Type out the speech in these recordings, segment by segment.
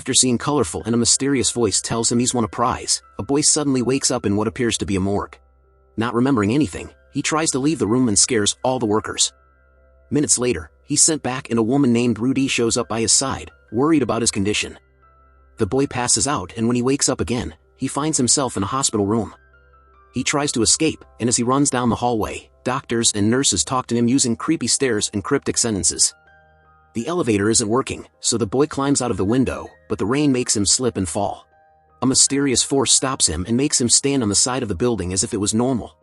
After seeing colorful and a mysterious voice tells him he's won a prize, a boy suddenly wakes up in what appears to be a morgue. Not remembering anything, he tries to leave the room and scares all the workers. Minutes later, he's sent back and a woman named Rudy shows up by his side, worried about his condition. The boy passes out, and when he wakes up again, he finds himself in a hospital room. He tries to escape, and as he runs down the hallway, doctors and nurses talk to him using creepy stares and cryptic sentences. The elevator isn't working, so the boy climbs out of the window, but the rain makes him slip and fall. A mysterious force stops him and makes him stand on the side of the building as if it was normal.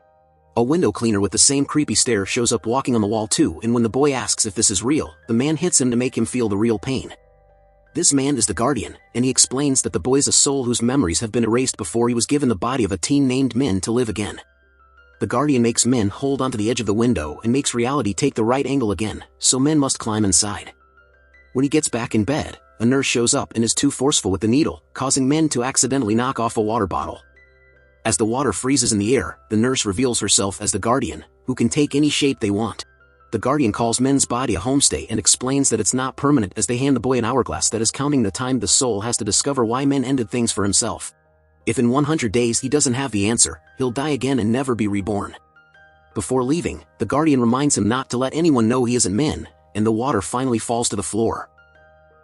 A window cleaner with the same creepy stare shows up walking on the wall too, and when the boy asks if this is real, the man hits him to make him feel the real pain. This man is the guardian, and he explains that the boy is a soul whose memories have been erased before he was given the body of a teen named Min to live again. The guardian makes Min hold onto the edge of the window and makes reality take the right angle again, so Min must climb inside. When he gets back in bed, a nurse shows up and is too forceful with the needle, causing Min to accidentally knock off a water bottle. As the water freezes in the air, the nurse reveals herself as the guardian, who can take any shape they want. The guardian calls Min's body a homestay and explains that it's not permanent as they hand the boy an hourglass that is counting the time the soul has to discover why Min ended things for himself. If in 100 days he doesn't have the answer, he'll die again and never be reborn. Before leaving, the guardian reminds him not to let anyone know he isn't Min, and the water finally falls to the floor.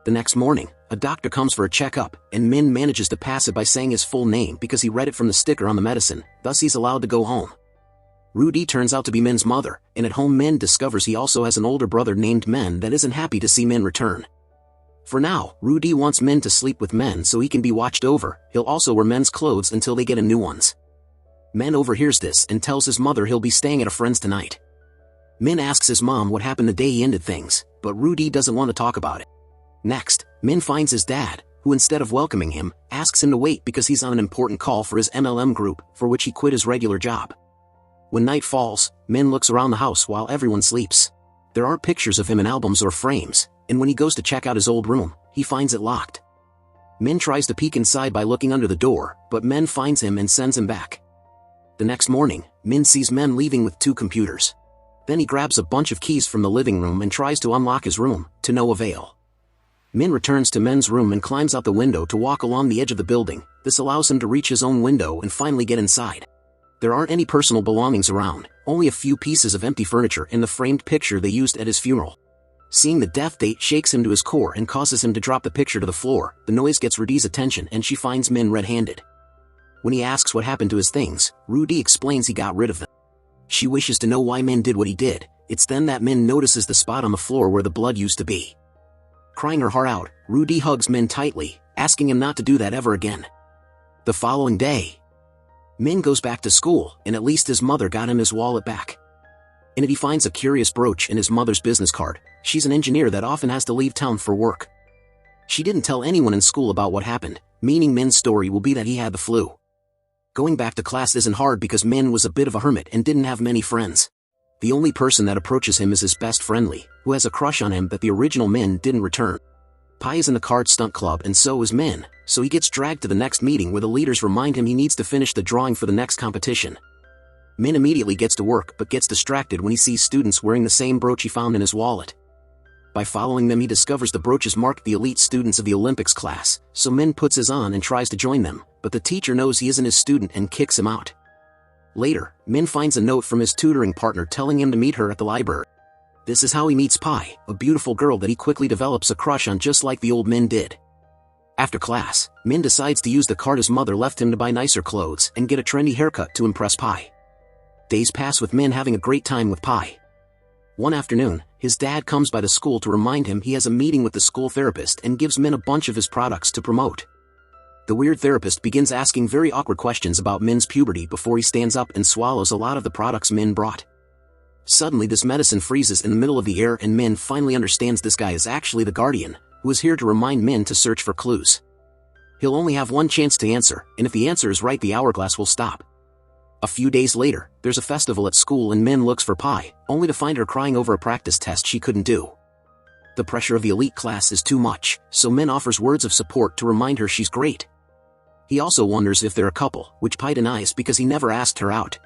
The next morning, a doctor comes for a checkup, and Min manages to pass it by saying his full name because he read it from the sticker on the medicine, thus he's allowed to go home. Rudy turns out to be Min's mother, and at home Min discovers he also has an older brother named Men that isn't happy to see Min return. For now, Rudy wants Min to sleep with Men so he can be watched over. He'll also wear Men's clothes until they get him new ones. Men overhears this and tells his mother he'll be staying at a friend's tonight. Min asks his mom what happened the day he ended things, but Rudy doesn't want to talk about it. Next, Min finds his dad, who instead of welcoming him, asks him to wait because he's on an important call for his MLM group, for which he quit his regular job. When night falls, Min looks around the house while everyone sleeps. There aren't pictures of him in albums or frames, and when he goes to check out his old room, he finds it locked. Min tries to peek inside by looking under the door, but Men finds him and sends him back. The next morning, Min sees Men leaving with 2 computers. Then he grabs a bunch of keys from the living room and tries to unlock his room, to no avail. Min returns to Men's room and climbs out the window to walk along the edge of the building. This allows him to reach his own window and finally get inside. There aren't any personal belongings around, only a few pieces of empty furniture in the framed picture they used at his funeral. Seeing the death date shakes him to his core and causes him to drop the picture to the floor. The noise gets Rudy's attention and she finds Min red-handed. When he asks what happened to his things, Rudy explains he got rid of them. She wishes to know why Min did what he did. It's then that Min notices the spot on the floor where the blood used to be. Crying her heart out, Rudy hugs Min tightly, asking him not to do that ever again. The following day, Min goes back to school, and at least his mother got him his wallet back. In it he finds a curious brooch in his mother's business card. She's an engineer that often has to leave town for work. She didn't tell anyone in school about what happened, meaning Min's story will be that he had the flu. Going back to class isn't hard because Min was a bit of a hermit and didn't have many friends. The only person that approaches him is his best friend Lee, who has a crush on him that the original Min didn't return. Pai is in the card stunt club and so is Min, so he gets dragged to the next meeting where the leaders remind him he needs to finish the drawing for the next competition. Min immediately gets to work but gets distracted when he sees students wearing the same brooch he found in his wallet. By following them he discovers the brooches marked the elite students of the Olympics class, so Min puts his on and tries to join them, but the teacher knows he isn't his student and kicks him out. Later, Min finds a note from his tutoring partner telling him to meet her at the library. This is how he meets Pai, a beautiful girl that he quickly develops a crush on just like the old Min did. After class, Min decides to use the card his mother left him to buy nicer clothes and get a trendy haircut to impress Pai. Days pass with Min having a great time with Pai. One afternoon, his dad comes by the school to remind him he has a meeting with the school therapist and gives Min a bunch of his products to promote. The weird therapist begins asking very awkward questions about Min's puberty before he stands up and swallows a lot of the products Min brought. Suddenly this medicine freezes in the middle of the air and Min finally understands this guy is actually the guardian, who is here to remind Min to search for clues. He'll only have one chance to answer, and if the answer is right the hourglass will stop. A few days later, there's a festival at school and Min looks for Pai, only to find her crying over a practice test she couldn't do. The pressure of the elite class is too much, so Min offers words of support to remind her she's great. He also wonders if they're a couple, which Pai denies because he never asked her out.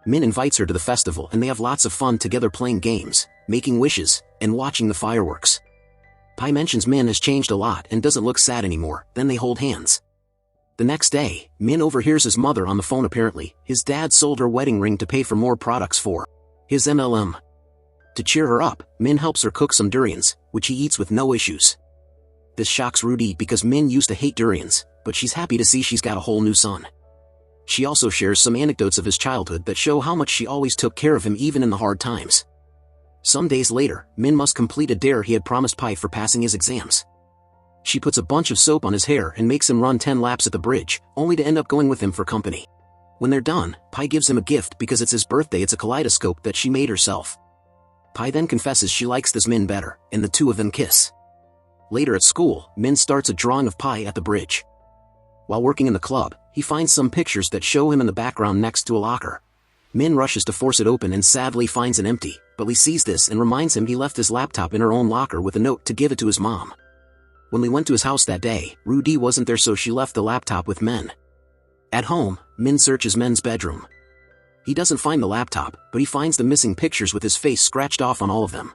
Min invites her to the festival and they have lots of fun together playing games, making wishes, and watching the fireworks. Pi mentions Min has changed a lot and doesn't look sad anymore, then they hold hands. The next day, Min overhears his mother on the phone. Apparently, his dad sold her wedding ring to pay for more products for his MLM. To cheer her up, Min helps her cook some durians, which he eats with no issues. This shocks Rudy because Min used to hate durians, but she's happy to see she's got a whole new son. She also shares some anecdotes of his childhood that show how much she always took care of him even in the hard times. Some days later, Min must complete a dare he had promised Pi for passing his exams. She puts a bunch of soap on his hair and makes him run 10 laps at the bridge, only to end up going with him for company. When they're done, Pi gives him a gift because it's his birthday. It's a kaleidoscope that she made herself. Pi then confesses she likes this Min better, and the two of them kiss. Later at school, Min starts a drawing of Pi at the bridge. While working in the club, he finds some pictures that show him in the background next to a locker. Min rushes to force it open and sadly finds it empty, but Lee sees this and reminds him he left his laptop in her own locker with a note to give it to his mom. When Lee went to his house that day, Rudy wasn't there, so she left the laptop with Min. At home, Min searches Min's bedroom. He doesn't find the laptop, but he finds the missing pictures with his face scratched off on all of them.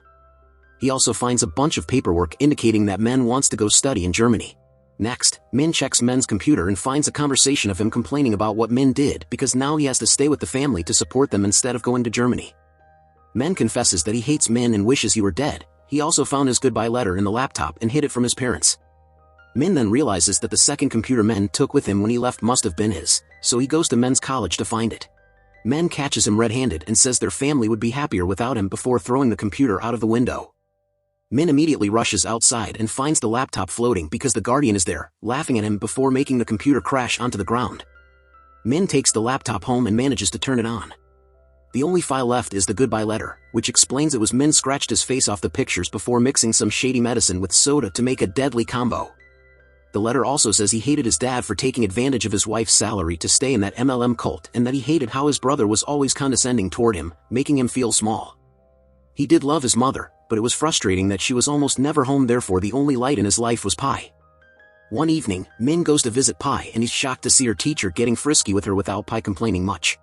He also finds a bunch of paperwork indicating that Min wants to go study in Germany. Next, Min checks Min's computer and finds a conversation of him complaining about what Min did because now he has to stay with the family to support them instead of going to Germany. Min confesses that he hates Min and wishes he were dead. He also found his goodbye letter in the laptop and hid it from his parents. Min then realizes that the second computer Min took with him when he left must have been his, so he goes to Min's college to find it. Min catches him red-handed and says their family would be happier without him before throwing the computer out of the window. Min immediately rushes outside and finds the laptop floating because the guardian is there, laughing at him before making the computer crash onto the ground. Min takes the laptop home and manages to turn it on. The only file left is the goodbye letter, which explains it was Min scratched his face off the pictures before mixing some shady medicine with soda to make a deadly combo. The letter also says he hated his dad for taking advantage of his wife's salary to stay in that MLM cult and that he hated how his brother was always condescending toward him, making him feel small. He did love his mother, but it was frustrating that she was almost never home, therefore the only light in his life was Pi. One evening, Min goes to visit Pi and he's shocked to see her teacher getting frisky with her without Pi complaining much.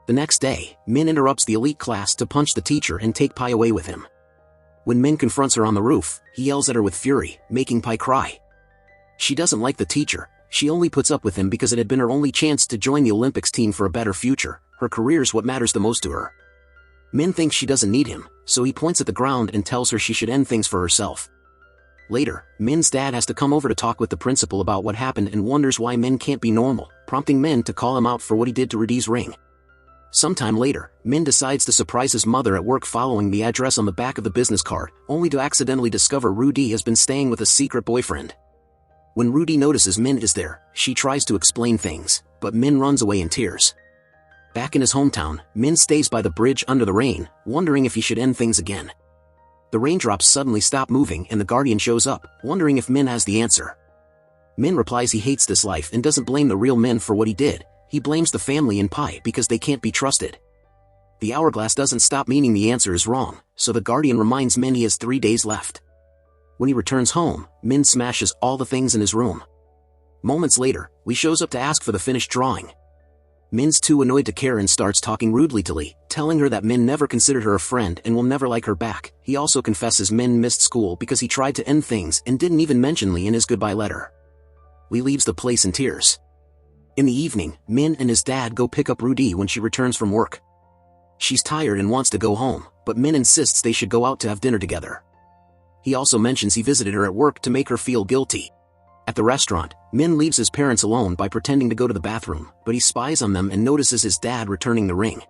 The next day, Min interrupts the elite class to punch the teacher and take Pi away with him. When Min confronts her on the roof, he yells at her with fury, making Pi cry. She doesn't like the teacher. She only puts up with him because it had been her only chance to join the Olympics team for a better future. Her career's what matters the most to her. Min thinks she doesn't need him, so he points at the ground and tells her she should end things for herself. Later, Min's dad has to come over to talk with the principal about what happened and wonders why Min can't be normal, prompting Min to call him out for what he did to Rudy's ring. Sometime later, Min decides to surprise his mother at work following the address on the back of the business card, only to accidentally discover Rudy has been staying with a secret boyfriend. When Rudy notices Min is there, she tries to explain things, but Min runs away in tears. Back in his hometown, Min stays by the bridge under the rain, wondering if he should end things again. The raindrops suddenly stop moving and the guardian shows up, wondering if Min has the answer. Min replies he hates this life and doesn't blame the real Min for what he did. He blames the family and Pi because they can't be trusted. The hourglass doesn't stop, meaning the answer is wrong, so the guardian reminds Min he has 3 days left. When he returns home, Min smashes all the things in his room. Moments later, Lee shows up to ask for the finished drawing. Min's too annoyed to care and starts talking rudely to Lee, telling her that Min never considered her a friend and will never like her back. He also confesses Min missed school because he tried to end things and didn't even mention Lee in his goodbye letter. Lee leaves the place in tears. In the evening, Min and his dad go pick up Rudy when she returns from work. She's tired and wants to go home, but Min insists they should go out to have dinner together. He also mentions he visited her at work to make her feel guilty. At the restaurant, Min leaves his parents alone by pretending to go to the bathroom, but he spies on them and notices his dad returning the ring.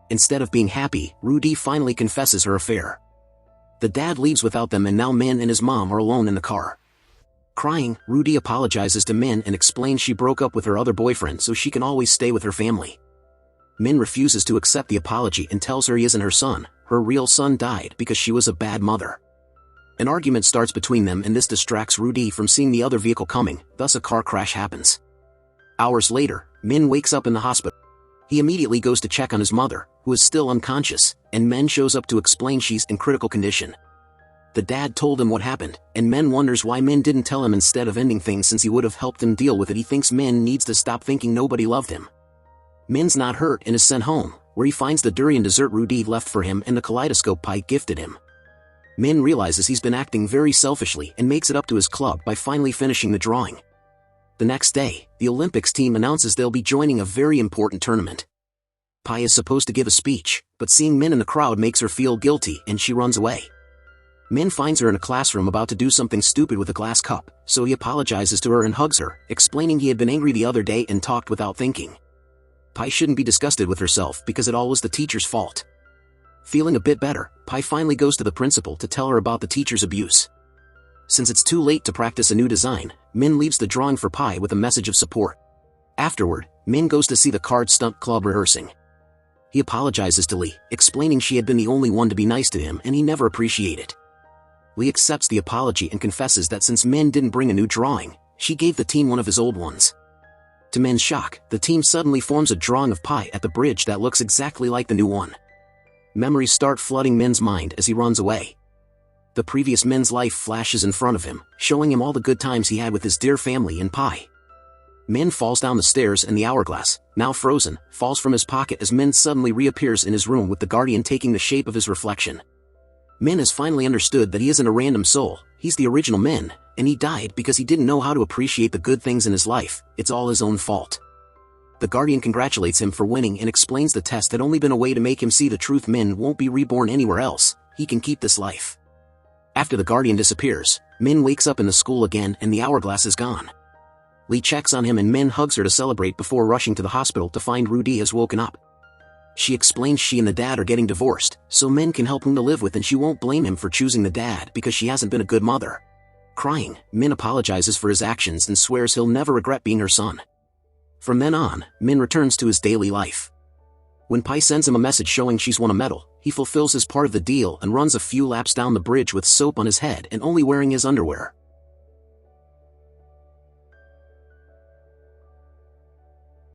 Instead of being happy, Rudy finally confesses her affair. The dad leaves without them and now Min and his mom are alone in the car. Crying, Rudy apologizes to Min and explains she broke up with her other boyfriend so she can always stay with her family. Min refuses to accept the apology and tells her he isn't her son. Her real son died because she was a bad mother. An argument starts between them and this distracts Rudy from seeing the other vehicle coming, thus a car crash happens. Hours later, Min wakes up in the hospital. He immediately goes to check on his mother, who is still unconscious, and Min shows up to explain she's in critical condition. The dad told him what happened, and Min wonders why Min didn't tell him instead of ending things since he would have helped him deal with it. He thinks Min needs to stop thinking nobody loved him. Min's not hurt and is sent home, where he finds the durian dessert Rudy left for him and the kaleidoscope Pi gifted him. Min realizes he's been acting very selfishly and makes it up to his club by finally finishing the drawing. The next day, the Olympics team announces they'll be joining a very important tournament. Pai is supposed to give a speech, but seeing Min in the crowd makes her feel guilty and she runs away. Min finds her in a classroom about to do something stupid with a glass cup, so he apologizes to her and hugs her, explaining he had been angry the other day and talked without thinking. Pai shouldn't be disgusted with herself because it all was the teacher's fault. Feeling a bit better, Pai finally goes to the principal to tell her about the teacher's abuse. Since it's too late to practice a new design, Min leaves the drawing for Pai with a message of support. Afterward, Min goes to see the card stunt club rehearsing. He apologizes to Lee, explaining she had been the only one to be nice to him and he never appreciated it. Lee accepts the apology and confesses that since Min didn't bring a new drawing, she gave the team one of his old ones. To Min's shock, the team suddenly forms a drawing of Pai at the bridge that looks exactly like the new one. Memories start flooding Min's mind as he runs away. The previous Min's life flashes in front of him, showing him all the good times he had with his dear family and Pai. Min falls down the stairs and the hourglass, now frozen, falls from his pocket as Min suddenly reappears in his room with the Guardian taking the shape of his reflection. Min has finally understood that he isn't a random soul, he's the original Min, and he died because he didn't know how to appreciate the good things in his life. It's all his own fault. The Guardian congratulates him for winning and explains the test had only been a way to make him see the truth. Min won't be reborn anywhere else, he can keep this life. After the Guardian disappears, Min wakes up in the school again and the hourglass is gone. Lee checks on him and Min hugs her to celebrate before rushing to the hospital to find Rudy has woken up. She explains she and the dad are getting divorced, so Min can help him to live with and she won't blame him for choosing the dad because she hasn't been a good mother. Crying, Min apologizes for his actions and swears he'll never regret being her son. From then on, Min returns to his daily life. When Pai sends him a message showing she's won a medal, he fulfills his part of the deal and runs a few laps down the bridge with soap on his head and only wearing his underwear.